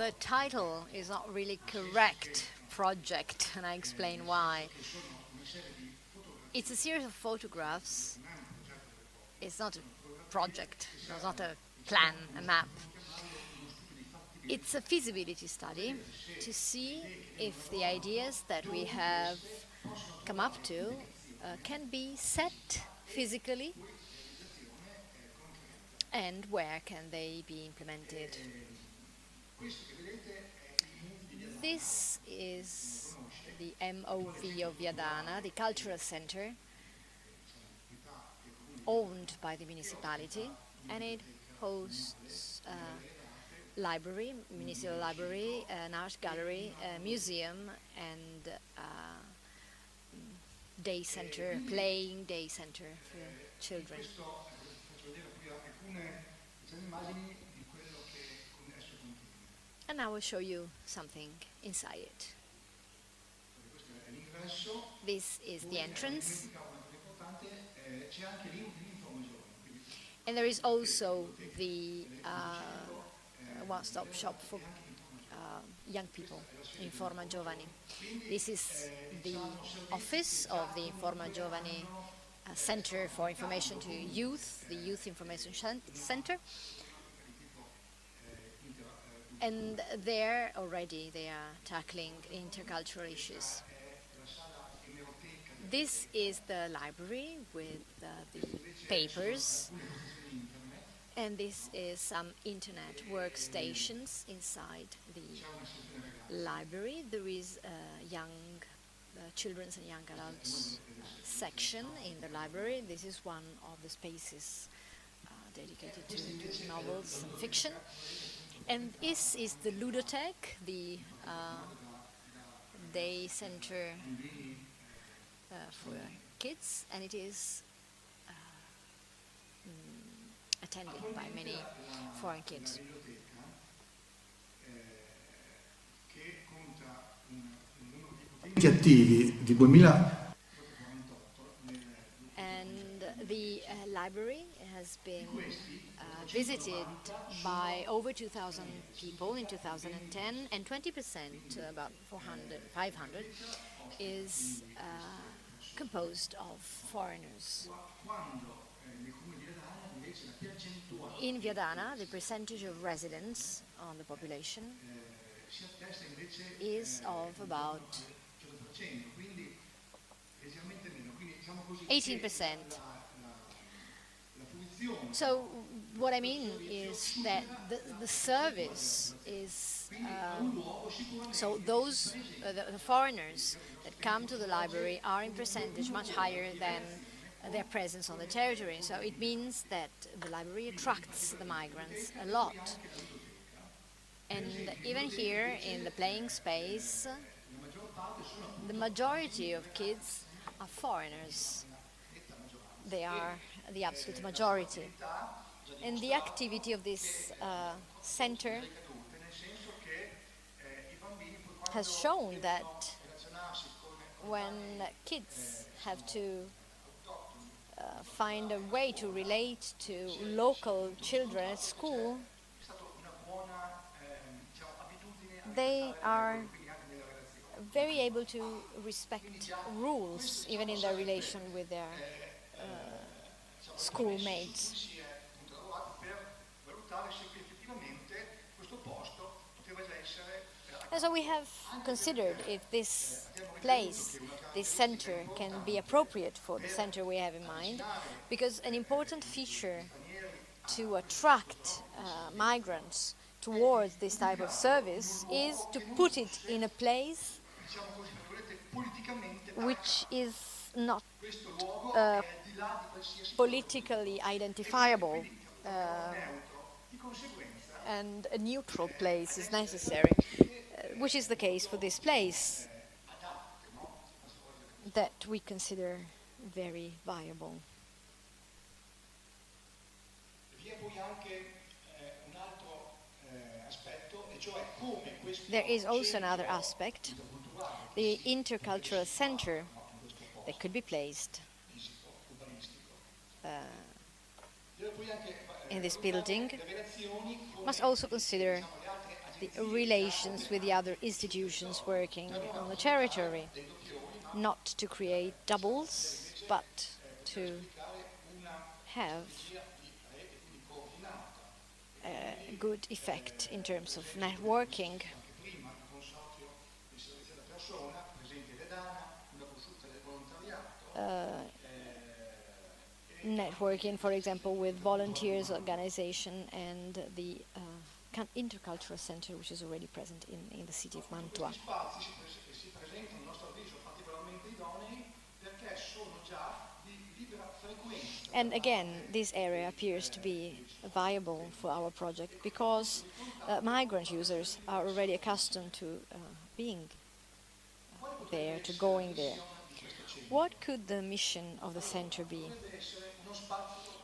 the title is not really correct, project, and I explain why. It's a series of photographs. It's not a project, it's not a plan, a map. It's a feasibility study to see if the ideas that we have come up to can be set physically and where can they be implemented. This is the MOV of Viadana, the cultural center, owned by the municipality, and it hosts a library, municipal library, an art gallery, a museum, and day center, playing day center for children. And I will show you something inside it. This is the entrance. And there is also the one-stop shop for young people, Informa Giovani. This is the office of the Informa Giovani Center for Information to Youth, the Youth Information Center. And there already they are tackling intercultural issues. This is the library with the papers, and this is some internet workstations inside the library. There is a young children's and young adults section in the library. This is one of the spaces dedicated to novels and fiction. And this is the ludothèque, the day center for kids, and it is attended by many foreign kids. And the library has been visited by over 2,000 people in 2010, and 20%, about 500, is composed of foreigners. In Viadana, the percentage of residents on the population is of about 18%. So what I mean is that the service is, so those, the foreigners that come to the library are in percentage much higher than their presence on the territory. So it means that the library attracts the migrants a lot. And even here in the playing space, the majority of kids are foreigners. They are the absolute majority. And the activity of this center has shown that when kids have to find a way to relate to local children at school, they are very able to respect rules, even in their relation with their schoolmates. And so we have considered if this place, this center, can be appropriate for the center we have in mind, because an important feature to attract migrants towards this type of service is to put it in a place which is not politically identifiable, and a neutral place is necessary, which is the case for this place that we consider very viable. There is also another aspect, the intercultural center that could be placed in this building must also consider the relations with the other institutions working on the territory, not to create doubles, but to have a good effect in terms of networking. Networking, for example, with volunteers organization and the intercultural center, which is already present in the city of Mantua. And again, this area appears to be viable for our project because migrant users are already accustomed to being there, to going there. What could the mission of the center be?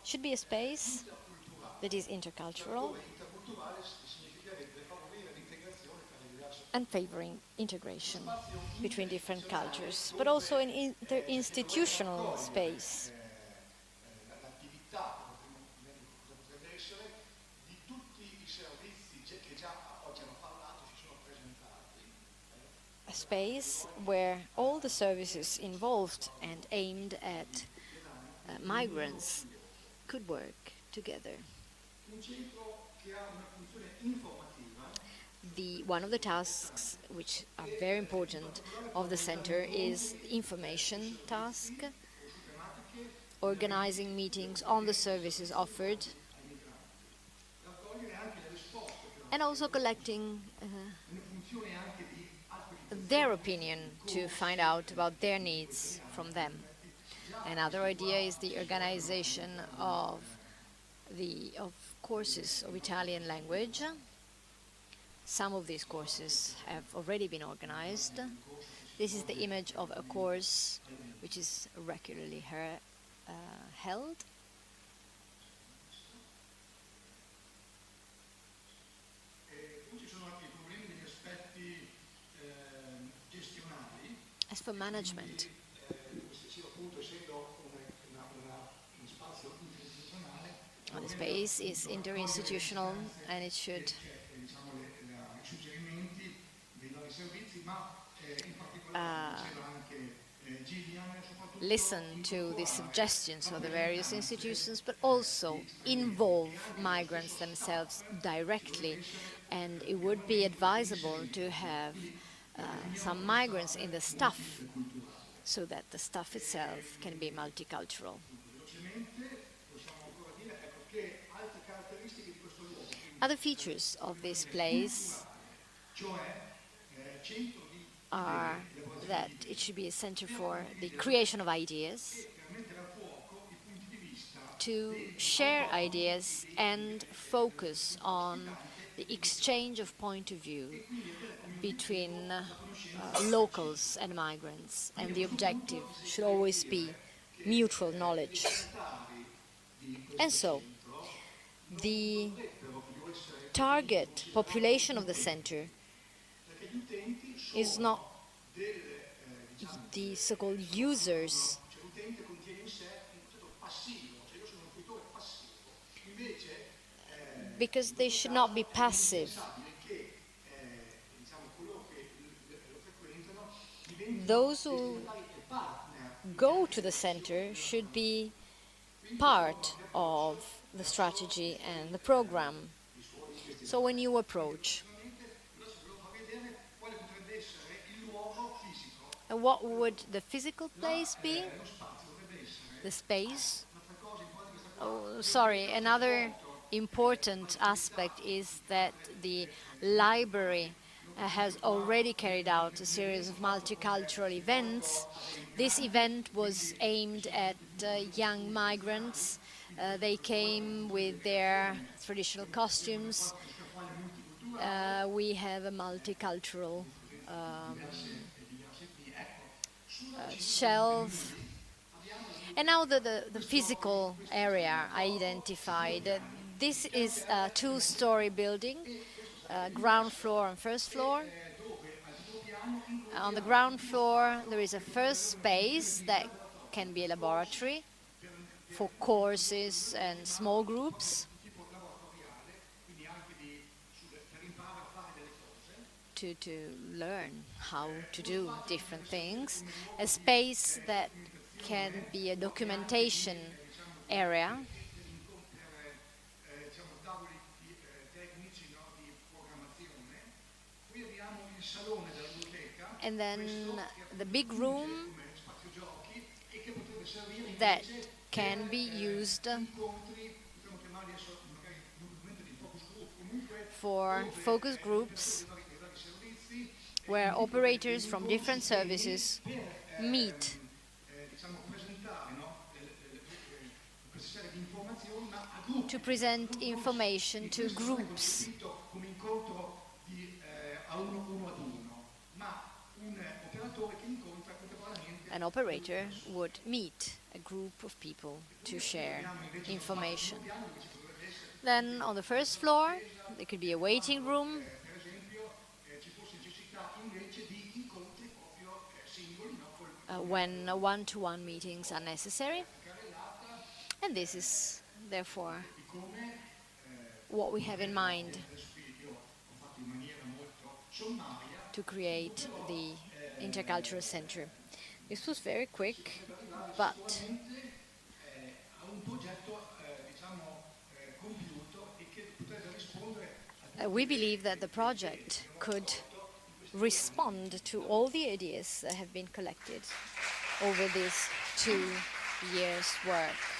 Should be a space that is intercultural and favoring integration between different cultures, but also an interinstitutional space. A space where all the services involved and aimed at migrants could work together. One of the tasks which are very important of the center is the information task, organizing meetings on the services offered, and also collecting their opinion to find out about their needs from them. Another idea is the organization of courses of Italian language. Some of these courses have already been organized. This is the image of a course which is regularly held. As for management, the space is interinstitutional and it should listen to the suggestions of the various institutions, but also involve migrants themselves directly. And it would be advisable to have some migrants in the staff so that the staff itself can be multicultural. Other features of this place are that it should be a center for the creation of ideas, to share ideas and focus on the exchange of point of view between locals and migrants, and the objective should always be mutual knowledge. And so, the target population of the center is not the so-called users, because they should not be passive. Those who go to the center should be part of the strategy and the program. So when you approach, and what would the physical place be? The space? Oh, sorry, another important aspect is that the library has already carried out a series of multicultural events. This event was aimed at young migrants. They came with their traditional costumes. We have a multicultural shelf. And now the physical area identified. This is a two-story building, ground floor and first floor. On the ground floor there is a first space that can be a laboratory for courses and small groups. to learn how to do different things, a space that can be a documentation area, and then the big room that can be used for focus groups where operators from different services meet to present information to groups. An operator would meet a group of people to share information. Then on the first floor, there could be a waiting room, when one-to-one meetings are necessary. And this is, therefore, what we have in mind to create the Intercultural Center. This was very quick, but we believe that the project could respond to all the ideas that have been collected over these 2 years' work.